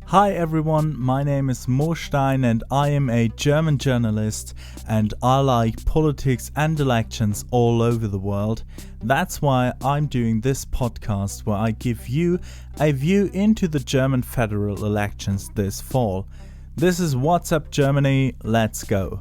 Hi everyone, my name is Mo Stein and I am a German journalist and I like politics and elections all over the world. That's why I'm doing this podcast where I give you a view into the German federal elections this fall. This is What's Up Germany, let's go.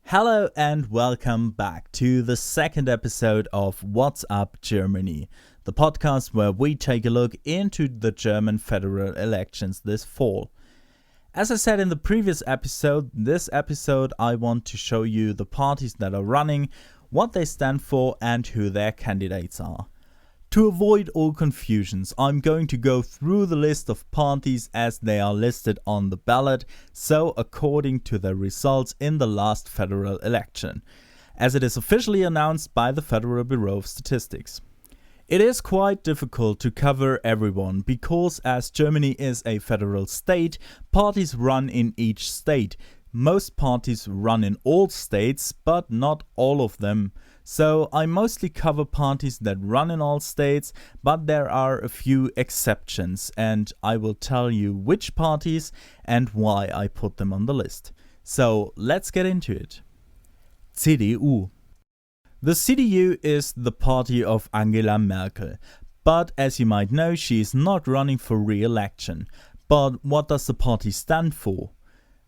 Hello and welcome back to the second episode of What's Up Germany, the podcast where we take a look into the German federal elections this fall. As I said in the previous episode, this episode I want to show you the parties that are running, what they stand for and who their candidates are. To avoid all confusions, I'm going to go through the list of parties as they are listed on the ballot, so according to the results in the last federal election, as it is officially announced by the Federal Bureau of Statistics. It is quite difficult to cover everyone because as Germany is a federal state, parties run in each state. Most parties run in all states, but not all of them. So I mostly cover parties that run in all states, but there are a few exceptions and I will tell you which parties and why I put them on the list. So let's get into it. CDU. The CDU is the party of Angela Merkel, but as you might know, she is not running for re-election. But what does the party stand for?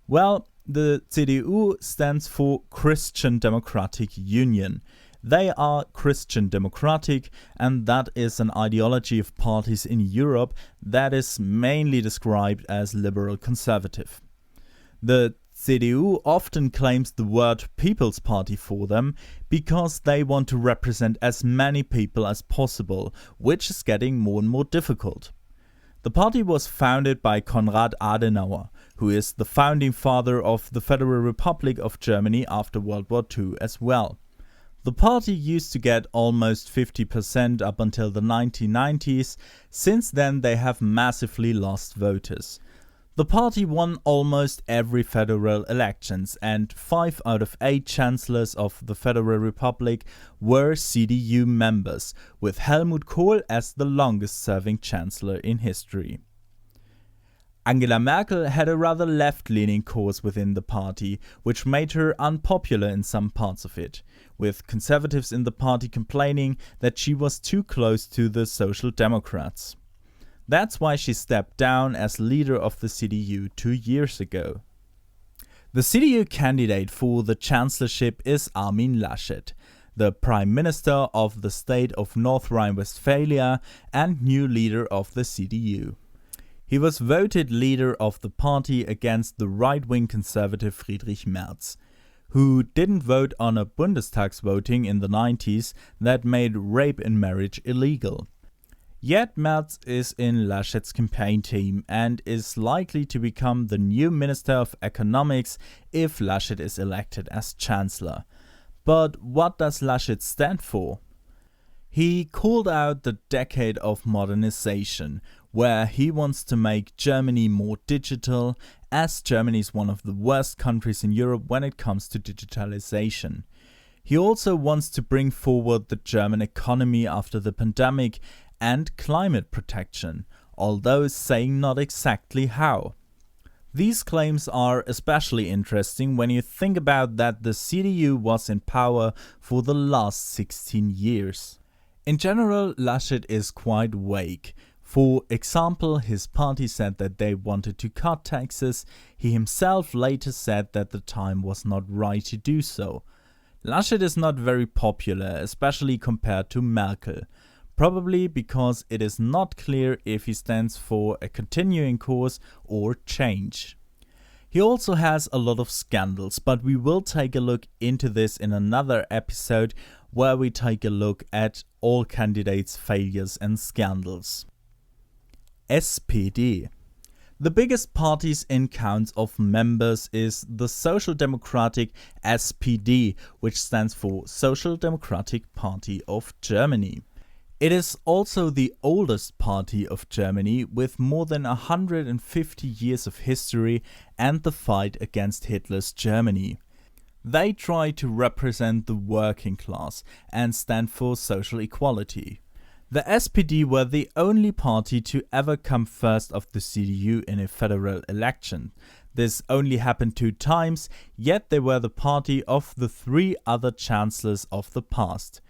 Well, the CDU stands for Christian Democratic Union. They are Christian Democratic, and that is an ideology of parties in Europe that is mainly described as liberal conservative. The CDU often claims the word People's Party for them because they want to represent as many people as possible, which is getting more and more difficult. The party was founded by Konrad Adenauer, who is the founding father of the Federal Republic of Germany after World War II as well. The party used to get almost 50% up until the 1990s. Since then they have massively lost voters. The party won almost every federal elections and 5 out of 8 chancellors of the Federal Republic were CDU members, with Helmut Kohl as the longest serving chancellor in history. Angela Merkel had a rather left-leaning course within the party, which made her unpopular in some parts of it, with conservatives in the party complaining that she was too close to the Social Democrats. That's why she stepped down as leader of the CDU 2 years ago. The CDU candidate for the chancellorship is Armin Laschet, the Prime Minister of the state of North Rhine-Westphalia and new leader of the CDU. He was voted leader of the party against the right-wing conservative Friedrich Merz, who didn't vote on a Bundestagsvoting in the 90s that made rape in marriage illegal. Yet Merz is in Laschet's campaign team and is likely to become the new Minister of Economics if Laschet is elected as Chancellor. But what does Laschet stand for? He called out the decade of modernization, where he wants to make Germany more digital, as Germany is one of the worst countries in Europe when it comes to digitalization. He also wants to bring forward the German economy after the pandemic and climate protection, although saying not exactly how. These claims are especially interesting when you think about that the CDU was in power for the last 16 years. In general, Laschet is quite vague. For example, his party said that they wanted to cut taxes. He himself later said that the time was not right to do so. Laschet is not very popular, especially compared to Merkel. Probably because it is not clear if he stands for a continuing course or change. He also has a lot of scandals, but we will take a look into this in another episode where we take a look at all candidates' failures and scandals. SPD. The biggest parties in counts of members is the Social Democratic SPD, which stands for Social Democratic Party of Germany. It is also the oldest party of Germany with more than 150 years of history and the fight against Hitler's Germany. They try to represent the working class and stand for social equality. The SPD were the only party to ever come first of the CDU in a federal election. This only happened 2 times, yet they were the party of the 3 other chancellors of the past.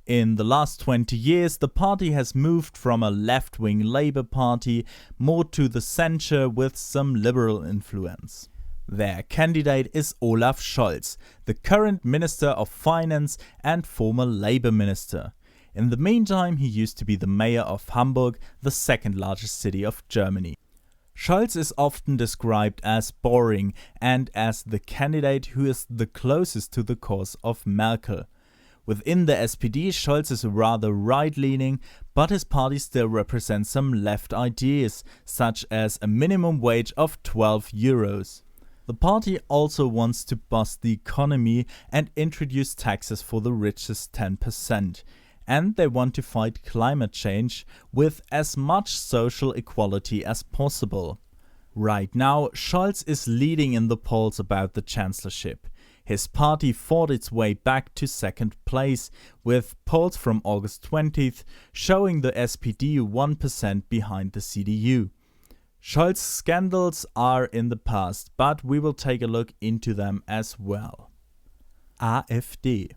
In the last 20 years, the party has moved from a left-wing Labour party more to the center with some liberal influence. Their candidate is Olaf Schultz, the current Minister of Finance and former Labour Minister. In the meantime, he used to be the mayor of Hamburg, the second largest city of Germany. Schultz is often described as boring and as the candidate who is the closest to the cause of Merkel. Within the SPD, Schultz is rather right-leaning, but his party still represents some left ideas, such as a minimum wage of 12 euros. The party also wants to boost the economy and introduce taxes for the richest 10%. And they want to fight climate change with as much social equality as possible. Right now, Schultz is leading in the polls about the chancellorship. His party fought its way back to second place, with polls from August 20th showing the SPD 1% behind the CDU. Scholz's scandals are in the past, but we will take a look into them as well. AfD.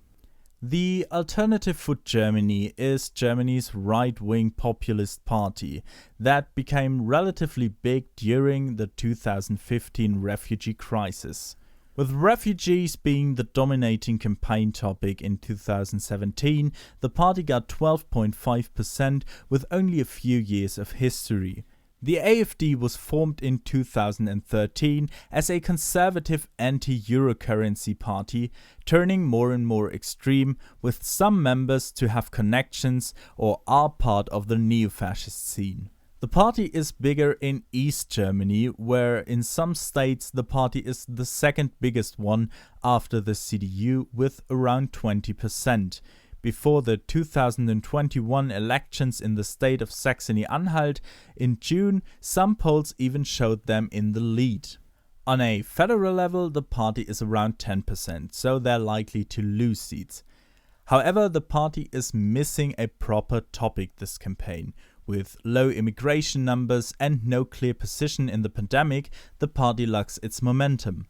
The Alternative for Germany is Germany's right-wing populist party that became relatively big during the 2015 refugee crisis. With refugees being the dominating campaign topic in 2017, the party got 12.5% with only a few years of history. The AfD was formed in 2013 as a conservative anti-euro currency party, turning more and more extreme, with some members to have connections or are part of the neo-fascist scene. The party is bigger in East Germany, where in some states the party is the second biggest one after the CDU with around 20%. Before the 2021 elections in the state of Saxony-Anhalt in June, some polls even showed them in the lead. On a federal level, the party is around 10%, so they're likely to lose seats. However, the party is missing a proper topic this campaign. With low immigration numbers and no clear position in the pandemic, the party lacks its momentum.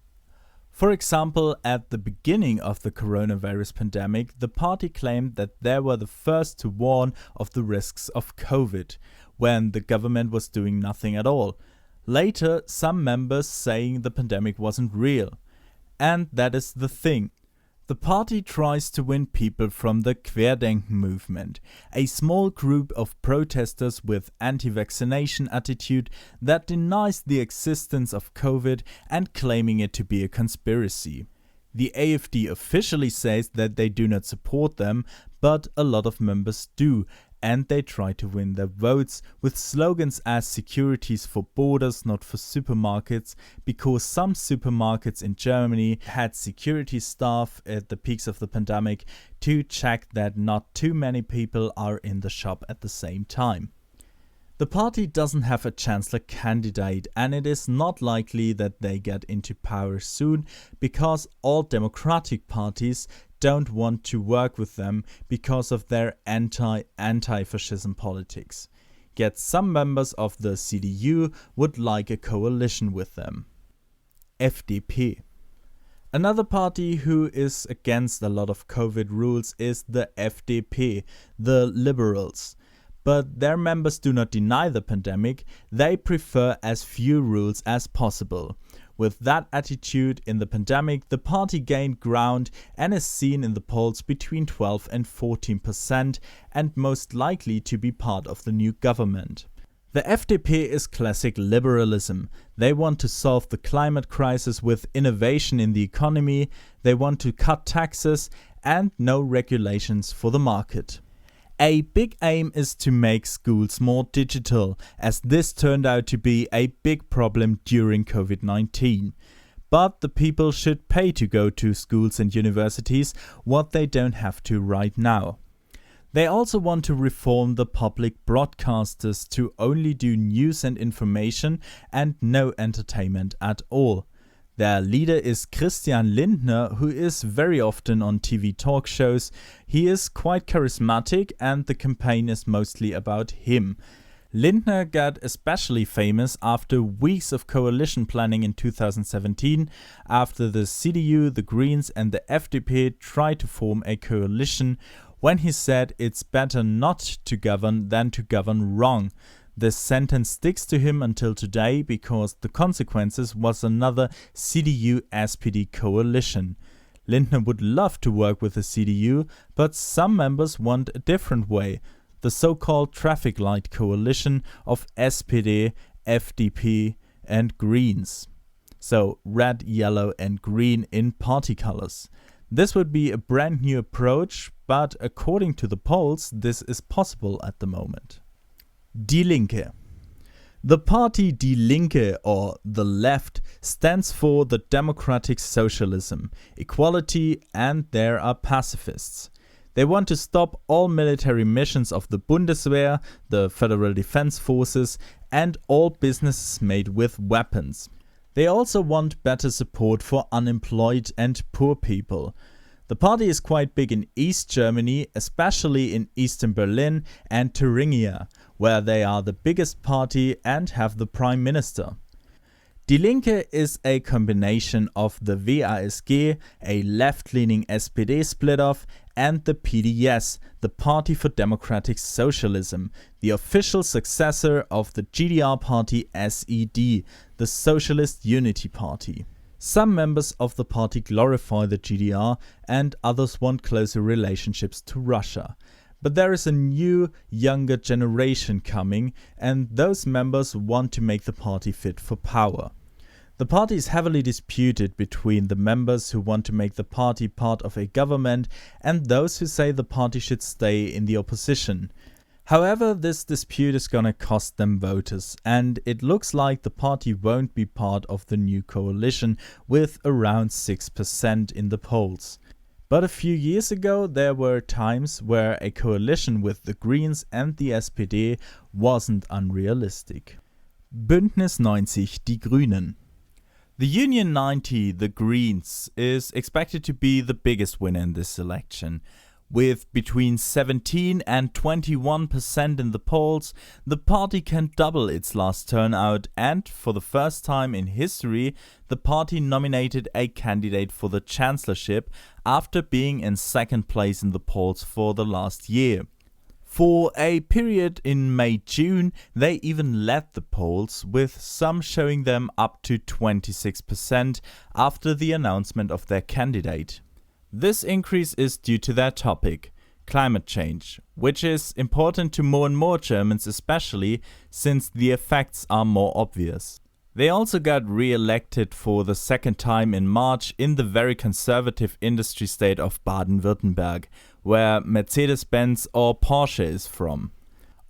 For example, at the beginning of the coronavirus pandemic, the party claimed that they were the first to warn of the risks of COVID, when the government was doing nothing at all. Later, some members saying the pandemic wasn't real. And that is the thing. The party tries to win people from the Querdenken movement, a small group of protesters with anti-vaccination attitude that denies the existence of COVID and claiming it to be a conspiracy. The AfD officially says that they do not support them, but a lot of members do, and they try to win their votes with slogans as securities for borders, not for supermarkets, because some supermarkets in Germany had security staff at the peaks of the pandemic to check that not too many people are in the shop at the same time. The party doesn't have a chancellor candidate, and it is not likely that they get into power soon because all democratic parties don't want to work with them because of their anti-fascism politics. Yet some members of the CDU would like a coalition with them. FDP. Another party who is against a lot of COVID rules is the FDP, the Liberals. But their members do not deny the pandemic, they prefer as few rules as possible. With that attitude in the pandemic, the party gained ground and is seen in the polls between 12 and 14% and most likely to be part of the new government. The FDP is classic liberalism. They want to solve the climate crisis with innovation in the economy, they want to cut taxes and no regulations for the market. A big aim is to make schools more digital, as this turned out to be a big problem during COVID-19. But the people should pay to go to schools and universities, what they don't have to right now. They also want to reform the public broadcasters to only do news and information and no entertainment at all. Their leader is Christian Lindner, who is very often on TV talk shows. He is quite charismatic and the campaign is mostly about him. Lindner got especially famous after weeks of coalition planning in 2017, after the CDU, the Greens and the FDP tried to form a coalition, when he said it's better not to govern than to govern wrong. This sentence sticks to him until today because the consequences was another CDU-SPD coalition. Lindner would love to work with the CDU, but some members want a different way, the so-called traffic light coalition of SPD, FDP and Greens. So red, yellow and green in party colors. This would be a brand new approach, but according to the polls, this is possible at the moment. Die Linke. The party Die Linke, or the left, stands for the democratic socialism, equality, and there are pacifists. They want to stop all military missions of the Bundeswehr, the Federal Defense Forces, and all businesses made with weapons. They also want better support for unemployed and poor people. The party is quite big in East Germany, especially in Eastern Berlin and Thuringia, where they are the biggest party and have the prime minister. Die Linke is a combination of the WASG, a left-leaning SPD split-off, and the PDS, the Party for Democratic Socialism, the official successor of the GDR party SED, the Socialist Unity Party. Some members of the party glorify the GDR and others want closer relationships to Russia. But there is a new, younger generation coming, and those members want to make the party fit for power. The party is heavily disputed between the members who want to make the party part of a government and those who say the party should stay in the opposition. However, this dispute is gonna cost them voters, and it looks like the party won't be part of the new coalition with around 6% in the polls. But a few years ago there were times where a coalition with the Greens and the SPD wasn't unrealistic. Bündnis 90, die Grünen. The Union 90, the Greens, is expected to be the biggest winner in this election. With between 17 and 21% in the polls, the party can double its last turnout, and for the first time in history, the party nominated a candidate for the chancellorship after being in second place in the polls for the last year. For a period in May-June, they even led the polls, with some showing them up to 26% after the announcement of their candidate. This increase is due to their topic, climate change, which is important to more and more Germans, especially since the effects are more obvious. They also got re-elected for the second time in March in the very conservative industry state of Baden-Württemberg, where Mercedes-Benz or Porsche is from.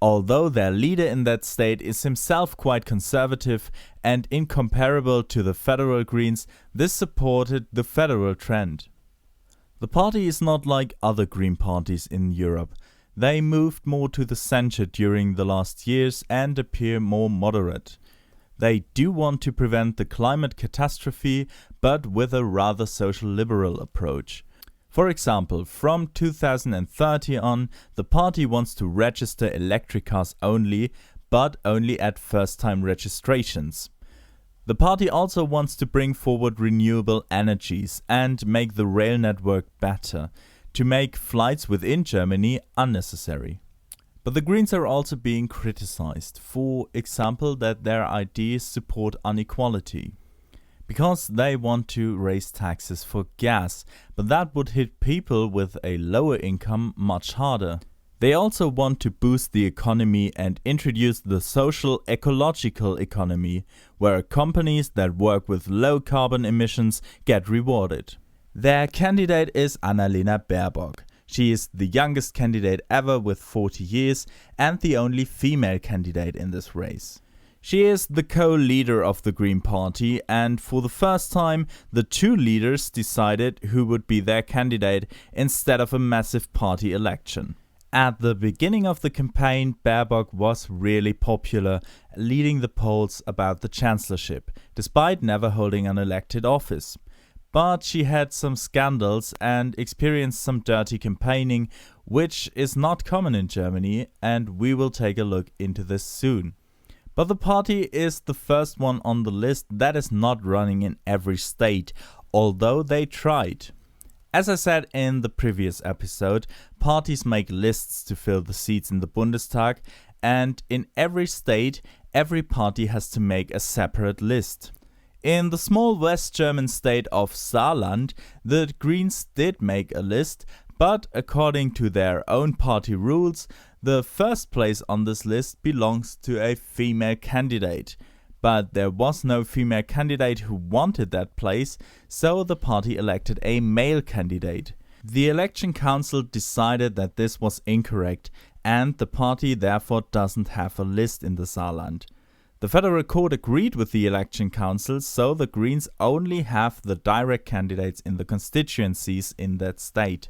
Although their leader in that state is himself quite conservative and incomparable to the federal Greens, this supported the federal trend. The party is not like other Green parties in Europe. They moved more to the center during the last years and appear more moderate. They do want to prevent the climate catastrophe, but with a rather social liberal approach. For example, from 2030 on, the party wants to register electric cars only, but only at first-time registrations. The party also wants to bring forward renewable energies and make the rail network better, to make flights within Germany unnecessary. But the Greens are also being criticized, for example that their ideas support inequality. Because they want to raise taxes for gas, but that would hit people with a lower income much harder. They also want to boost the economy and introduce the social ecological economy, where companies that work with low carbon emissions get rewarded. Their candidate is Annalina Berbock. She is the youngest candidate ever with 40 years and the only female candidate in this race. She is the co-leader of the Green Party, and for the first time the two leaders decided who would be their candidate instead of a massive party election. At the beginning of the campaign, Berbock was really popular, leading the polls about the chancellorship, despite never holding an elected office. But she had some scandals and experienced some dirty campaigning, which is not common in Germany, and we will take a look into this soon. But the party is the first one on the list that is not running in every state, although they tried. As I said in the previous episode, parties make lists to fill the seats in the Bundestag, and in every state, every party has to make a separate list. In the small West German state of Saarland, the Greens did make a list, but according to their own party rules, the first place on this list belongs to a female candidate. But there was no female candidate who wanted that place, so the party elected a male candidate. The election council decided that this was incorrect, and the party therefore doesn't have a list in the Saarland. The federal court agreed with the election council, so the Greens only have the direct candidates in the constituencies in that state.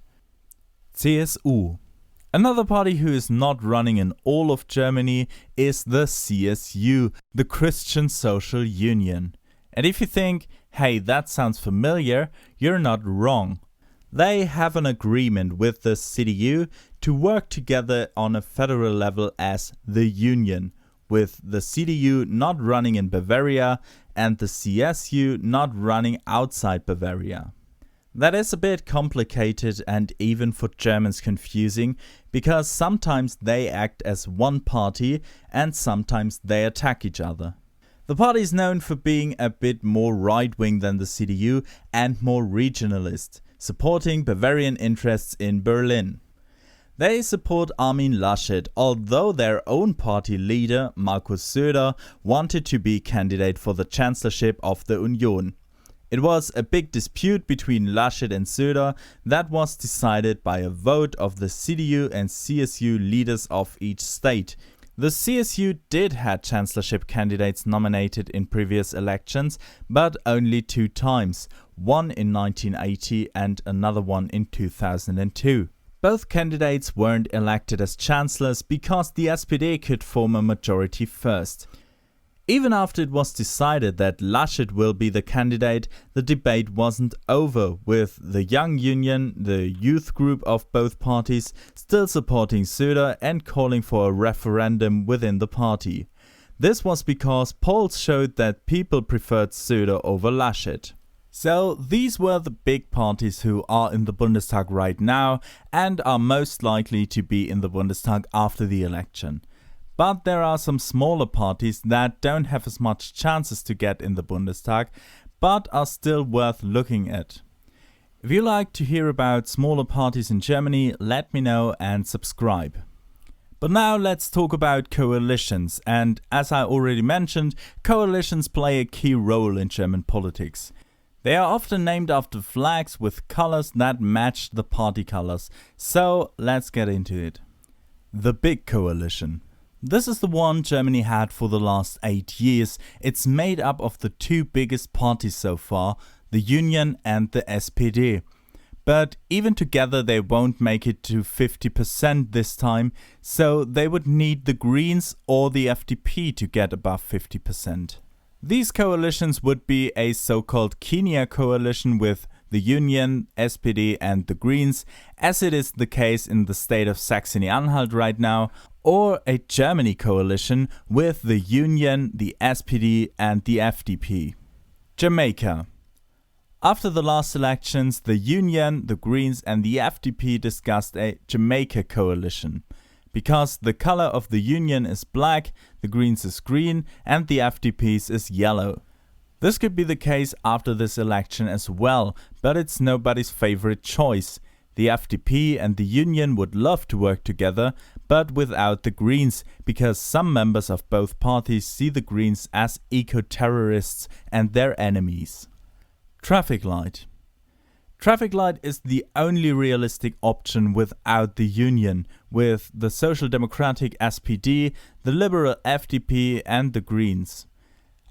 CSU. Another party who is not running in all of Germany is the CSU, the Christian Social Union. And if you think, hey, that sounds familiar, you're not wrong. They have an agreement with the CDU to work together on a federal level as the Union, with the CDU not running in Bavaria and the CSU not running outside Bavaria. That is a bit complicated and even for Germans confusing, because sometimes they act as one party and sometimes they attack each other. The party is known for being a bit more right-wing than the CDU and more regionalist, supporting Bavarian interests in Berlin. They support Armin Laschet, although their own party leader, Markus Söder, wanted to be candidate for the chancellorship of the Union. It was a big dispute between Laschet and Söder that was decided by a vote of the CDU and CSU leaders of each state. The CSU did have chancellorship candidates nominated in previous elections, but only 2 times, one in 1980 and another one in 2002. Both candidates weren't elected as chancellors because the SPD could form a majority first. Even after it was decided that Laschet will be the candidate, the debate wasn't over, with the Young Union, the youth group of both parties, still supporting Söder and calling for a referendum within the party. This was because polls showed that people preferred Söder over Laschet. So these were the big parties who are in the Bundestag right now and are most likely to be in the Bundestag after the election. But there are some smaller parties that don't have as much chances to get in the Bundestag, but are still worth looking at. If you like to hear about smaller parties in Germany, let me know and subscribe. But now let's talk about coalitions, and as I already mentioned, coalitions play a key role in German politics. They are often named after flags with colors that match the party colors, so let's get into it. The Big Coalition. This is the one Germany had for the last 8 years. It's made up of the 2 biggest parties so far, the Union and the SPD. But even together they won't make it to 50% this time, so they would need the Greens or the FDP to get above 50%. These coalitions would be a so-called Kenya coalition with the Union, SPD and the Greens, as it is the case in the state of Saxony-Anhalt right now, or a Germany coalition with the Union, the SPD and the FDP. Jamaica. After the last elections, the Union, the Greens and the FDP discussed a Jamaica coalition. Because the color of the Union is black, the Greens is green and the FDP's is yellow. This could be the case after this election as well, but it's nobody's favorite choice. The FDP and the Union would love to work together, but without the Greens, because some members of both parties see the Greens as eco-terrorists and their enemies. Traffic light. Traffic light is the only realistic option without the Union, with the Social Democratic SPD, the Liberal FDP and the Greens.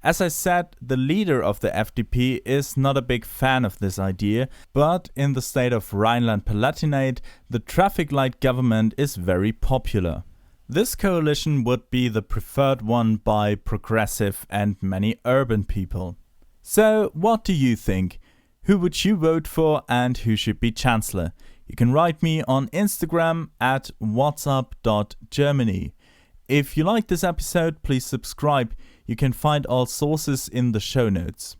As I said, the leader of the FDP is not a big fan of this idea, but in the state of Rhineland-Palatinate, the traffic light government is very popular. This coalition would be the preferred one by progressive and many urban people. So, what do you think? Who would you vote for and who should be Chancellor? You can write me on Instagram at whatsup.germany. If you like this episode, please subscribe. You can find all sources in the show notes.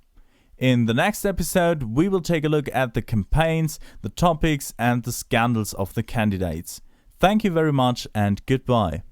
In the next episode, we will take a look at the campaigns, the topics, and the scandals of the candidates. Thank you very much and goodbye.